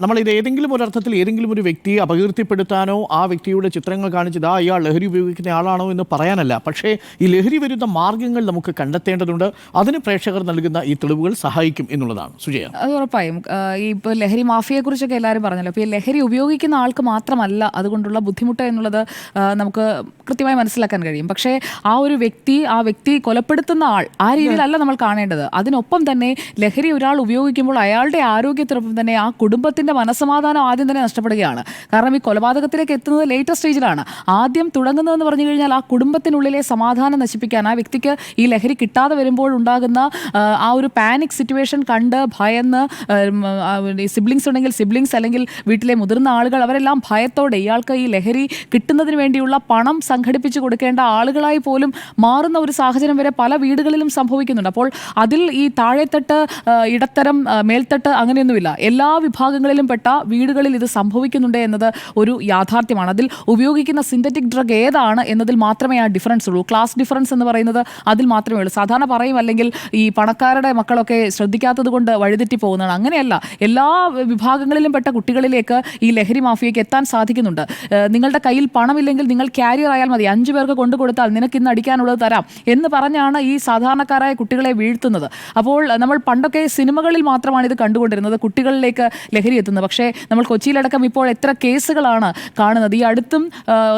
നമ്മൾ ഇത് ഏതെങ്കിലും ഒരു അർത്ഥത്തിൽ ഏതെങ്കിലും ഒരു വ്യക്തിയെ അപകീർത്തിപ്പെടുത്താനോ ആ വ്യക്തിയുടെ ചിത്രങ്ങൾ കാണിച്ചത് അയാൾ ലഹരി ഉപയോഗിക്കുന്ന ആളാണോ എന്ന് പറയാനല്ല. പക്ഷേ ഈ ലഹരി വരുന്ന മാർഗങ്ങൾ നമുക്ക് കണ്ടെത്തേണ്ടതുണ്ട്. അതിന് പ്രേക്ഷകർ നൽകുന്ന ഈ തെളിവുകൾ സഹായിക്കും എന്നുള്ളതാണ്. സുജയ, അത് ഉറപ്പായും. ഈ ഇപ്പോൾ ലഹരി മാഫിയെക്കുറിച്ചൊക്കെ എല്ലാവരും പറഞ്ഞല്ലോ. അപ്പോൾ ഈ ലഹരി ഉപയോഗിക്കുന്ന ആൾക്ക് മാത്രമല്ല അതുകൊണ്ടുള്ള ബുദ്ധിമുട്ട് എന്നുള്ളത് നമുക്ക് കൃത്യമായി മനസ്സിലാക്കാൻ കഴിയും. പക്ഷേ ആ വ്യക്തി കൊലപ്പെടുത്തുന്ന ആൾ ആ രീതിയിലല്ല നമ്മൾ കാണേണ്ടത്. അതിനൊപ്പം തന്നെ ലഹരി ഒരാൾ ഉപയോഗിക്കുമ്പോൾ അയാളുടെ ആരോഗ്യത്തിനൊപ്പം തന്നെ ആ കുടുംബത്തിന്റെ മനസ്സമാധാനം ആദ്യം തന്നെ നഷ്ടപ്പെടുകയാണ്. കാരണം ഈ കൊലപാതകത്തിലേക്ക് എത്തുന്നത് ലേറ്റർ സ്റ്റേജിലാണ്. ആദ്യം തുടങ്ങുന്നതെന്ന് പറഞ്ഞു കഴിഞ്ഞാൽ ആ കുടുംബത്തിനുള്ളിലെ സമാധാനം നശിപ്പിക്കാൻ, ആ വ്യക്തിക്ക് ഈ ലഹരി കിട്ടാതെ വരുമ്പോൾ ഉണ്ടാകുന്ന ആ ഒരു പാനിക് സിറ്റുവേഷൻ കണ്ട് ഭയന്ന്, സിബ്ലിങ്സ് ഉണ്ടെങ്കിൽ സിബ്ലിങ്സ് അല്ലെങ്കിൽ വീട്ടിലെ മുതിർന്ന ആളുകൾ അവരെല്ലാം ഭയത്തോടെ ഇയാൾക്ക് ഈ ലഹരി കിട്ടുന്നതിന് വേണ്ടിയുള്ള പണം സംഘടിപ്പിച്ചു കൊടുക്കേണ്ട ആളുകളായി പോലും മാറുന്ന ഒരു സാഹചര്യം വരെ പല വീടുകളിലും സംഭവിക്കുന്നുണ്ട്. അപ്പോൾ അതിൽ ഈ താഴെത്തട്ട്, ഇടത്തരം, മേൽത്തട്ട് അങ്ങനെയൊന്നുമില്ല. എല്ലാ വിഭാഗങ്ങളിലും പെട്ട വീടുകളിൽ ഇത് സംഭവിക്കുന്നുണ്ട് എന്നത് ഒരു യാഥാർത്ഥ്യമാണ്. അതിൽ ഉപയോഗിക്കുന്ന സിന്തറ്റിക് ഡ്രഗ് ഏതാണ് എന്നതിൽ മാത്രമേ ആ ഡിഫറൻസ് ഉള്ളൂ. ക്ലാസ് ഡിഫറൻസ് എന്ന് പറയുന്നത് അതിൽ മാത്രമേ ഉള്ളൂ. സാധാരണ പറയും, അല്ലെങ്കിൽ ഈ പണക്കാരുടെ മക്കളൊക്കെ ശ്രദ്ധിക്കാത്തത് കൊണ്ട് വഴിതെറ്റി പോകുന്നതാണ്. അങ്ങനെയല്ല. എല്ലാ വിഭാഗങ്ങളിലും പെട്ട കുട്ടികളിലേക്ക് ഈ ലഹരി മാഫിയയ്ക്ക് എത്താൻ സാധിക്കുന്നുണ്ട്. നിങ്ങളുടെ കയ്യിൽ പണമില്ലെങ്കിൽ നിങ്ങൾ ക്യാരിയർ ആയാൽ മതി, 5 പേർക്ക് കൊണ്ടു കൊടുത്താൽ നിനക്ക് ഇന്ന് അടിക്കാനുള്ളത് തരാം എന്ന് പറഞ്ഞാണ് ഈ സാധാരണക്കാരായ കുട്ടികളെ വീഴ്ത്തുന്നത്. അപ്പോൾ നമ്മൾ പണ്ടൊക്കെ സിനിമകളിൽ മാത്രമാണ് ഇത് കണ്ടുകൊണ്ടിരുന്നത്, കുട്ടികളിലേക്ക് ലഹരി എത്തുന്നത്. പക്ഷേ നമ്മൾ കൊച്ചിയിലടക്കം ഇപ്പോൾ എത്ര കേസുകളാണ് കാണുന്നത്. ഈ അടുത്തും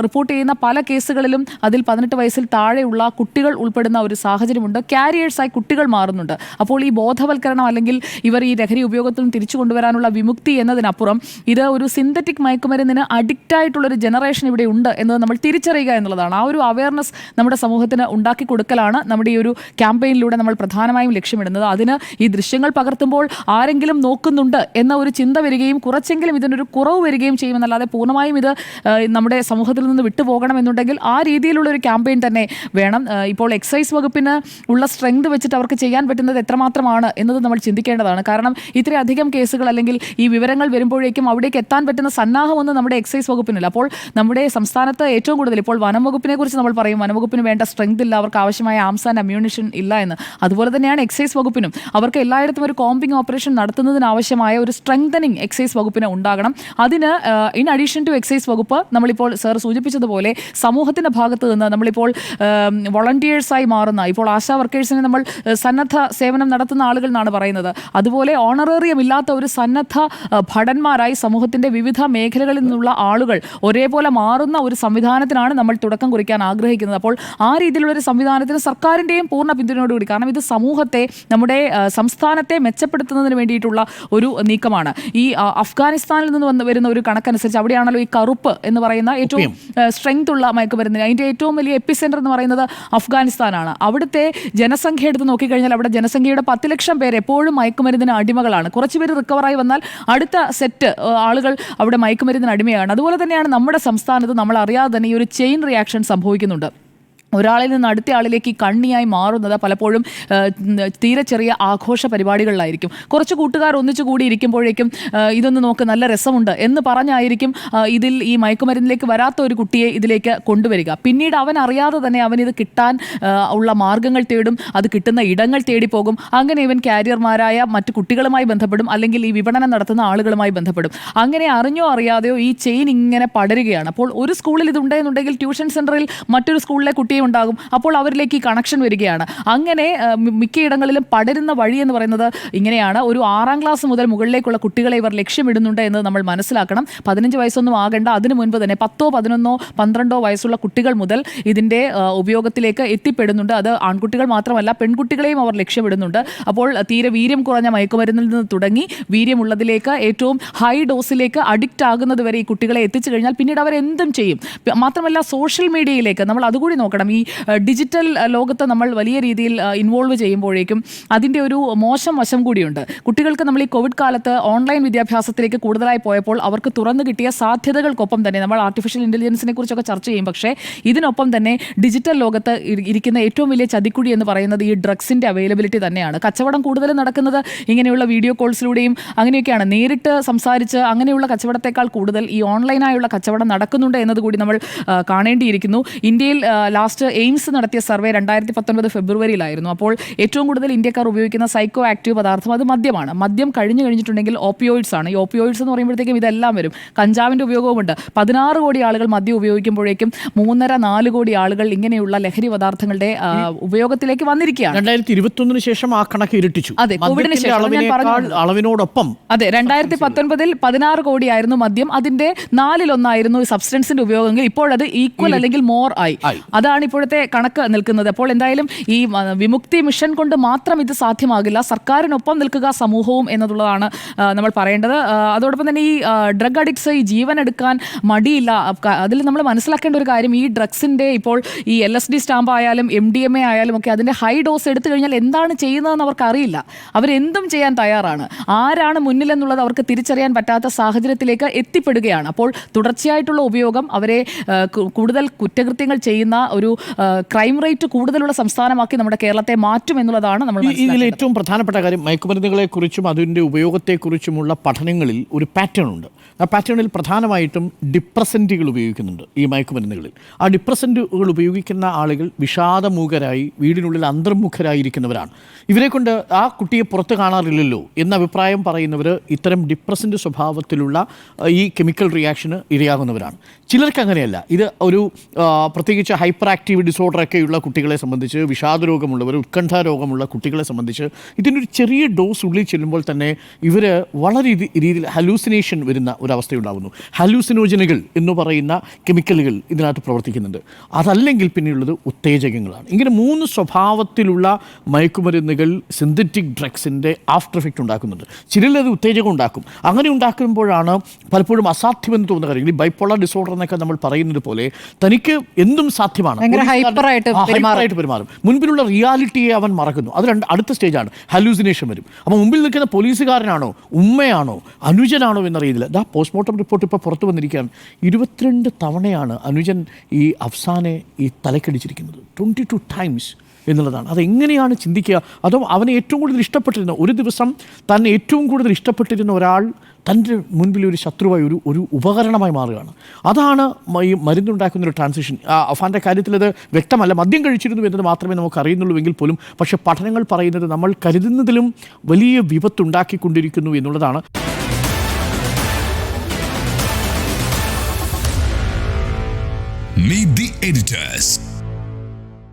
റിപ്പോർട്ട് ചെയ്യുന്ന പല കേസുകളിലും അതിൽ 18 വയസ്സിൽ താഴെയുള്ള കുട്ടികൾ ഉൾപ്പെടുന്ന ഒരു സാഹചര്യമുണ്ട്. ക്യാരിയേഴ്സായി കുട്ടികൾ മാറുന്നുണ്ട്. അപ്പോൾ ഈ ബോധവൽക്കരണം, അല്ലെങ്കിൽ ഇവർ ഈ ലഹരി ഉപയോഗത്തിൽ നിന്ന് തിരിച്ചു കൊണ്ടുവരാനുള്ള വിമുക്തി എന്നതിനപ്പുറം ഇത് ഒരു സിന്തറ്റിക് മയക്കുമരുന്നിന് അഡിക്റ്റ് ആയിട്ടുള്ളൊരു ജനറേഷൻ ഇവിടെ ഉണ്ട് എന്നത് നമ്മൾ തിരിച്ചറിയുക എന്നുള്ളതാണ്. ആ ഒരു അവയർനെസ് നമ്മുടെ സമൂഹത്തിന് ഉണ്ടാക്കി കൊടുക്കലാണ് നമ്മുടെ ഈ ഒരു ക്യാമ്പയിനിലൂടെ നമ്മൾ പ്രധാനമായും ലക്ഷ്യമിടുന്നത്. അതിന് ഈ ദൃശ്യങ്ങൾ പകർത്തുമ്പോൾ ആരെങ്കിലും നോക്കുന്നുണ്ട് എന്ന ഒരു ചിന്ത വരികയും കുറച്ചെങ്കിലും ഇതിനൊരു കുറവ് വരികയും ചെയ്യുമെന്നല്ലാതെ പൂർണ്ണമായും ഇത് നമ്മുടെ സമൂഹത്തിൽ നിന്ന് വിട്ടുപോകണമെന്നുണ്ടെങ്കിൽ ആ രീതിയിലുള്ള ഒരു ക്യാമ്പയിൻ തന്നെ വേണം. ഇപ്പോൾ എക്സൈസ് വകുപ്പിന് ഉള്ള സ്ട്രെങ്ത് വെച്ചിട്ട് അവർക്ക് ചെയ്യാൻ പറ്റുന്നത് എത്രമാത്രമാണ് എന്നത് നമ്മൾ ചിന്തിക്കേണ്ടതാണ്. കാരണം ഇത്രയധികം കേസുകൾ അല്ലെങ്കിൽ ഈ വിവരങ്ങൾ വരുമ്പോഴേക്കും അവിടേക്ക് എത്താൻ പറ്റുന്ന സന്നാഹമൊന്നും നമ്മുടെ എക്സൈസ് വകുപ്പിനില്ല. അപ്പോൾ നമ്മുടെ സംസ്ഥാനത്ത് ഏറ്റവും കൂടുതൽ ഇപ്പോൾ വനം വകുപ്പിനെ കുറിച്ച് നമ്മൾ പറയും, വനം വകുപ്പിന് വേണ്ട സ്ട്രെങ്ത് ഇല്ല, അവർക്ക് ആവശ്യമായ ആംസ് ആൻഡ് അമ്യൂണിഷൻ ഇല്ല എന്ന്. അതുപോലെ തന്നെയാണ് എക്സൈസ് വകുപ്പിനും. അവർക്ക് എല്ലായിടത്തും ഒരു കോമ്പിംഗ് ഓപ്പറേഷൻ നടത്തുന്നതിനാവശ്യമായ ഒരു സ്ട്രെങ്തനിങ് എക്സൈസ് വകുപ്പിന് ഉണ്ടാകണം. അതിന് ഇൻ അഡീഷൻ ടു എക്സൈസ് വകുപ്പ്, നമ്മളിപ്പോൾ സർ സൂചിപ്പിച്ചതുപോലെ സമൂഹത്തിൻ്റെ ഭാഗത്ത് നിന്ന് നമ്മളിപ്പോൾ വോളണ്ടിയേഴ്സായി മാറുന്ന, ഇപ്പോൾ ആശാ വർക്കേഴ്സിനെ നമ്മൾ സന്നദ്ധ സേവനം നടത്തുന്ന ആളുകൾ എന്നാണ് പറയുന്നത്. അതുപോലെ ഓണറേറിയം ഇല്ലാത്ത ഒരു സന്നദ്ധ ഭടന്മാരായി സമൂഹത്തിൻ്റെ വിവിധ മേഖലകളിൽ നിന്നുള്ള ആളുകൾ ഒരേപോലെ മാറുന്ന ഒരു സംവിധാനത്തിനാണ് നമ്മൾ തുടക്കം കുറിക്കാൻ ആഗ്രഹിക്കുന്നത്. അപ്പോൾ ആ രീതിയിലുള്ളൊരു സംവിധാനത്തിന് സർക്കാരിൻ്റെയും പൂർണ്ണ പിന്തുണയോടുകൂടി, കാരണം ഇത് സമൂഹത്തെ, നമ്മുടെ സംസ്ഥാനത്തെ മെച്ചപ്പെടുത്തുന്നതിന് വേണ്ടിയിട്ടുള്ള ഒരു നീക്കമാണ്. ഈ അഫ്ഗാനിസ്ഥാനിൽ നിന്ന് വരുന്ന ഒരു കണക്കനുസരിച്ച് അവിടെയാണല്ലോ ഈ കറുപ്പ് എന്ന് പറയുന്ന ഏറ്റവും സ്ട്രെങ്ത് ഉള്ള മയക്കുമരുന്നിന്, അതിൻ്റെ ഏറ്റവും വലിയ എപ്പിസെൻറ്റർ എന്ന് പറയുന്നത് അഫ്ഗാനിസ്ഥാനാണ്. അവിടുത്തെ ജനസംഖ്യ എടുത്ത് നോക്കിക്കഴിഞ്ഞാൽ അവിടെ ജനസംഖ്യയുടെ 10 ലക്ഷം പേര് എപ്പോഴും മയക്കുമരുന്നിന് അടിമകളാണ്. കുറച്ചുപേര് റിക്കവറായി വന്നാൽ അടുത്ത സെറ്റ് ആളുകൾ അവിടെ മയക്കുമരുന്നിന് അടിമയാണ്. അതുപോലെ തന്നെയാണ് നമ്മുടെ സംസ്ഥാനത്ത് നമ്മൾ അറിയാതെ തന്നെ ഈ ഒരു ചെയിൻ റിയാക്ഷൻ സംഭവിക്കുന്നുണ്ട്. ഒരാളിൽ നിന്ന് അടുത്ത ആളിലേക്ക് ഈ കണ്ണിയായി മാറുന്നത് പലപ്പോഴും തീരെ ചെറിയ ആഘോഷ പരിപാടികളിലായിരിക്കും. കുറച്ച് കൂട്ടുകാർ ഒന്നിച്ചു കൂടി ഇരിക്കുമ്പോഴേക്കും ഇതൊന്ന് നോക്ക്, നല്ല രസമുണ്ട് എന്ന് പറഞ്ഞായിരിക്കും ഇതിൽ ഈ മയക്കുമരുന്നിലേക്ക് വരാത്ത ഒരു കുട്ടിയെ ഇതിലേക്ക് കൊണ്ടുവരിക. പിന്നീട് അവൻ അറിയാതെ തന്നെ അവൻ ഇത് കിട്ടാൻ ഉള്ള മാർഗങ്ങൾ തേടും, അത് കിട്ടുന്ന ഇടങ്ങൾ തേടിപ്പോകും. അങ്ങനെ ഇവൻ കാരിയർമാരായ മറ്റു കുട്ടികളുമായി ബന്ധപ്പെടും, അല്ലെങ്കിൽ ഈ വിപണനം നടത്തുന്ന ആളുകളുമായി ബന്ധപ്പെടും. അങ്ങനെ അറിഞ്ഞോ അറിയാതെയോ ഈ ചെയിൻ ഇങ്ങനെ പടരുകയാണ്. അപ്പോൾ ഒരു സ്കൂളിൽ ഇതുണ്ടെന്നുണ്ടെങ്കിൽ ട്യൂഷൻ സെൻ്ററിൽ മറ്റൊരു സ്കൂളിലെ കുട്ടിയെ ഉണ്ടാകും. അപ്പോൾ അവരിലേക്ക് ഈ കണക്ഷൻ വരികയാണ്. അങ്ങനെ മിക്കയിടങ്ങളിലും പടരുന്ന വഴി എന്ന് പറയുന്നത് ഇങ്ങനെയാണ്. ഒരു 6ാം ക്ലാസ് മുതൽ മുകളിലേക്കുള്ള കുട്ടികളെ ഇവർ ലക്ഷ്യമിടുന്നുണ്ട് എന്ന് നമ്മൾ മനസ്സിലാക്കണം. 15 വയസ്സൊന്നും ആകേണ്ട, അതിനു മുൻപ് തന്നെ 10, 11, 12 വയസ്സുള്ള കുട്ടികൾ മുതൽ ഇതിൻ്റെ ഉപയോഗത്തിലേക്ക് എത്തിപ്പെടുന്നുണ്ട്. അത് ആൺകുട്ടികൾ മാത്രമല്ല, പെൺകുട്ടികളെയും അവർ ലക്ഷ്യമിടുന്നുണ്ട്. അപ്പോൾ തീരെ വീര്യം കുറഞ്ഞ മയക്കുമരുന്നിൽ നിന്ന് തുടങ്ങി വീര്യമുള്ളതിലേക്ക്, ഏറ്റവും ഹൈ ഡോസിലേക്ക് അഡിക്റ്റ് ആകുന്നത് വരെ ഈ കുട്ടികളെ എത്തിച്ചു കഴിഞ്ഞാൽ പിന്നീട് അവരെന്തും ചെയ്യും. മാത്രമല്ല സോഷ്യൽ മീഡിയയിലേക്ക് നമ്മൾ അതുകൂടി നോക്കണം. ഈ ഡിജിറ്റൽ ലോകത്ത് നമ്മൾ വലിയ രീതിയിൽ ഇൻവോൾവ് ചെയ്യുമ്പോഴേക്കും അതിൻ്റെ ഒരു മോശം വശം കൂടിയുണ്ട്. കുട്ടികൾക്ക് നമ്മൾ ഈ കോവിഡ് കാലത്ത് ഓൺലൈൻ വിദ്യാഭ്യാസത്തിലേക്ക് കൂടുതലായി പോയപ്പോൾ അവർക്ക് തുറന്നു കിട്ടിയ സാധ്യതകൾക്കൊപ്പം തന്നെ നമ്മൾ ആർട്ടിഫിഷ്യൽ ഇൻ്റലിജൻസിനെ കുറിച്ചൊക്കെ ചർച്ച ചെയ്യും. പക്ഷേ ഇതിനൊപ്പം തന്നെ ഡിജിറ്റൽ ലോകത്ത് ഇരിക്കുന്ന ഏറ്റവും വലിയ ചതിക്കുഴി എന്ന് പറയുന്നത് ഈ ഡ്രഗ്സിൻ്റെ അവൈലബിലിറ്റി തന്നെയാണ്. കച്ചവടം കൂടുതലും നടക്കുന്നത് ഇങ്ങനെയുള്ള വീഡിയോ കോൾസിലൂടെയും അങ്ങനെയൊക്കെയാണ്. നേരിട്ട് സംസാരിച്ച് അങ്ങനെയുള്ള കച്ചവടത്തെക്കാൾ കൂടുതൽ ഈ ഓൺലൈനായുള്ള കച്ചവടം നടക്കുന്നുണ്ട് എന്നതുകൂടി നമ്മൾ കാണേണ്ടിയിരിക്കുന്നു. ഇന്ത്യയിൽ ലാസ്റ്റ് ലാസ്റ്റ് എയിംസ് നടത്തിയ സർവേ 2019 ഫെബ്രുവരിയിലായിരുന്നു. അപ്പോൾ ഏറ്റവും കൂടുതൽ ഇന്ത്യക്കാർ ഉപയോഗിക്കുന്ന സൈക്കോ ആക്റ്റീവ് പദാർത്ഥം അത് മദ്യമാണ്. മദ്യം കഴിഞ്ഞിട്ടുണ്ടെങ്കിൽ ഓപ്പിയോയിഡ്സ് ആണ്. ഈ ഓപ്പിയോയിഡ്സ് എന്ന് പറയുമ്പോഴത്തേക്കും ഇതെല്ലാം വരും. കഞ്ചാവിൻ്റെ ഉപയോഗവുമുണ്ട്. 16 കോടി ആളുകൾ മദ്യം ഉപയോഗിക്കുമ്പോഴേക്കും 3.5-4 കോടി ആളുകൾ ഇങ്ങനെയുള്ള ലഹരി പദാർത്ഥങ്ങളുടെ ഉപയോഗത്തിലേക്ക് വന്നിരിക്കുകയാണ്. 2021 ശേഷം ആ കണക്ക് ഇരട്ടിച്ചു. അതെ, കോവിഡിന് ശേഷം ഞാൻ പറഞ്ഞു. അളവിനോടൊപ്പം അതെ, 2019 16 കോടിയായിരുന്നു മദ്യം. അതിന്റെ 4/1 സബ്സ്റ്റൻസിന്റെ ഉപയോഗമെങ്കിൽ ഇപ്പോഴത് ഈക്വൽ അല്ലെങ്കിൽ മോർ ആയി. അതാണ് ഇപ്പോഴത്തെ കണക്ക് നിൽക്കുന്നത്. അപ്പോൾ എന്തായാലും ഈ വിമുക്തി മിഷൻ കൊണ്ട് മാത്രം ഇത് സാധ്യമാകില്ല. സർക്കാരിനൊപ്പം നിൽക്കുക സമൂഹവും എന്നുള്ളതാണ് നമ്മൾ പറയേണ്ടത്. അതോടൊപ്പം തന്നെ ഈ ഡ്രഗ് അഡിക്ട്സ് ഈ ജീവൻ എടുക്കാൻ മടിയില്ല. അതിൽ നമ്മൾ മനസ്സിലാക്കേണ്ട ഒരു കാര്യം, ഈ ഡ്രഗ്സിന്റെ ഇപ്പോൾ ഈ LSD സ്റ്റാമ്പ് ആയാലും MDMA ആയാലും ഒക്കെ അതിന്റെ ഹൈ ഡോസ് എടുത്തു കഴിഞ്ഞാൽ എന്താണ് ചെയ്യുന്നതെന്ന് അവർക്ക് അറിയില്ല. അവരെന്തും ചെയ്യാൻ തയ്യാറാണ്. ആരാണ് മുന്നിലെന്നുള്ളത് അവർക്ക് തിരിച്ചറിയാൻ പറ്റാത്ത സാഹചര്യത്തിലേക്ക് എത്തിപ്പെടുകയാണ്. അപ്പോൾ തുടർച്ചയായിട്ടുള്ള ഉപയോഗം അവരെ കൂടുതൽ കുറ്റകൃത്യങ്ങൾ ചെയ്യുന്ന ഒരു ക്രൈം റേറ്റ് കൂടുതലുള്ള സംസ്ഥാനമാക്കി നമ്മുടെ കേരളത്തെ മാറ്റും എന്നുള്ളതാണ് നമ്മൾ ഇതിൽ ഏറ്റവും പ്രധാനപ്പെട്ട കാര്യം. മയക്കുമരുന്നുകളെ കുറിച്ചും അതിൻ്റെ ഉപയോഗത്തെക്കുറിച്ചുമുള്ള പഠനങ്ങളിൽ ഒരു പാറ്റേൺ ഉണ്ട്. ആ പാറ്റേണിൽ പ്രധാനമായിട്ടും ഡിപ്രസൻറ്റുകൾ ഉപയോഗിക്കുന്നുണ്ട് ഈ മയക്കുമരുന്നുകളിൽ. ആ ഡിപ്രസൻറ്റുകൾ ഉപയോഗിക്കുന്ന ആളുകൾ വിഷാദമുഖരായി വീടിനുള്ളിൽ അന്തർമുഖരായിരിക്കുന്നവരാണ്. ഇവരെ കൊണ്ട് ആ കുട്ടിയെ പുറത്ത് കാണാറില്ലല്ലോ എന്ന അഭിപ്രായം പറയുന്നവർ ഇത്തരം ഡിപ്രസൻ്റ് സ്വഭാവത്തിലുള്ള ഈ കെമിക്കൽ റിയാക്ഷന് ഇരയാകുന്നവരാണ്. ചിലർക്ക് അങ്ങനെയല്ല. ഇത് ഒരു പ്രത്യേകിച്ച് ഹൈപ്പർ ആക്റ്റീവ് ഡിസോർഡറൊക്കെയുള്ള കുട്ടികളെ സംബന്ധിച്ച്, വിഷാദ രോഗമുള്ളവർ, ഉത്കണ്ഠ രോഗമുള്ള കുട്ടികളെ സംബന്ധിച്ച് ഇതിനൊരു ചെറിയ ഡോസ് ഉള്ളിൽ ചെല്ലുമ്പോൾ തന്നെ ഇവർ വളരെ രീതിയിൽ ഹലൂസിനേഷൻ വരുന്ന ഒരവസ്ഥയുണ്ടാകുന്നു. ഹലൂസിനോജനുകൾ എന്ന് പറയുന്ന കെമിക്കലുകൾ ഇതിനകത്ത് പ്രവർത്തിക്കുന്നുണ്ട്. അതല്ലെങ്കിൽ പിന്നെയുള്ളത് ഉത്തേജകങ്ങളാണ്. ഇങ്ങനെ 3 സ്വഭാവത്തിലുള്ള മയക്കുമരുന്നുകൾ, സിന്തറ്റിക് ഡ്രഗ്സിൻ്റെ ആഫ്റ്റർ എഫക്റ്റ് ഉണ്ടാക്കുന്നുണ്ട്. ചിലരത് ഉത്തേജകം ഉണ്ടാക്കും. അങ്ങനെ ഉണ്ടാക്കുമ്പോഴാണ് പലപ്പോഴും അസാധ്യമെന്ന് തോന്നുന്ന കാര്യങ്ങൾ. ഈ ബൈപ്പോളർ ഡിസോർഡർ എന്നൊക്കെ നമ്മൾ പറയുന്നത് പോലെ തനിക്ക് എന്തും സാധ്യമാണ്. ഹൈപ്പറായിട്ട് പെരുമാറും. മുൻപിലുള്ള റിയാലിറ്റിയെ അവൻ മറക്കുന്നു. അത് അടുത്ത സ്റ്റേജാണ്. ഹലൂസിനേഷൻ വരും. അപ്പോൾ മുമ്പിൽ നിൽക്കുന്ന പോലീസുകാരനാണോ, ഉമ്മയാണോ, അനുജനാണോ എന്നറിയില്ല. പോസ്റ്റ്മോർട്ടം റിപ്പോർട്ട് ഇപ്പോൾ പുറത്തു വന്നിരിക്കുകയാണ്. 22 തവണയാണ് അനുജൻ ഈ അഫ്സാനെ ഈ തലക്കടിച്ചിരിക്കുന്നത്. 22 ടൈംസ് എന്നുള്ളതാണ്. അതെങ്ങനെയാണ് ചിന്തിക്കുക? അതോ അവനെ ഏറ്റവും കൂടുതൽ ഇഷ്ടപ്പെട്ടിരുന്ന, ഒരു ദിവസം തന്നെ ഏറ്റവും കൂടുതൽ ഇഷ്ടപ്പെട്ടിരുന്ന ഒരാൾ തൻ്റെ മുൻപിൽ ഒരു ശത്രുവായി, ഒരു ഉപകരണമായി മാറുകയാണ്. അതാണ് ഈ മരുന്നുണ്ടാക്കുന്ന ഒരു ട്രാൻസിഷൻ. അഫാൻ്റെ കാര്യത്തിൽ അത് വ്യക്തമല്ല. മദ്യം കഴിച്ചിരുന്നു എന്നത് മാത്രമേ നമുക്ക് അറിയുന്നുള്ളൂ എങ്കിൽ പോലും പക്ഷേ പഠനങ്ങൾ പറയുന്നത് നമ്മൾ കരുതുന്നതിലും വലിയ വിപത്തുണ്ടാക്കിക്കൊണ്ടിരിക്കുന്നു എന്നുള്ളതാണ്. Meet the editors.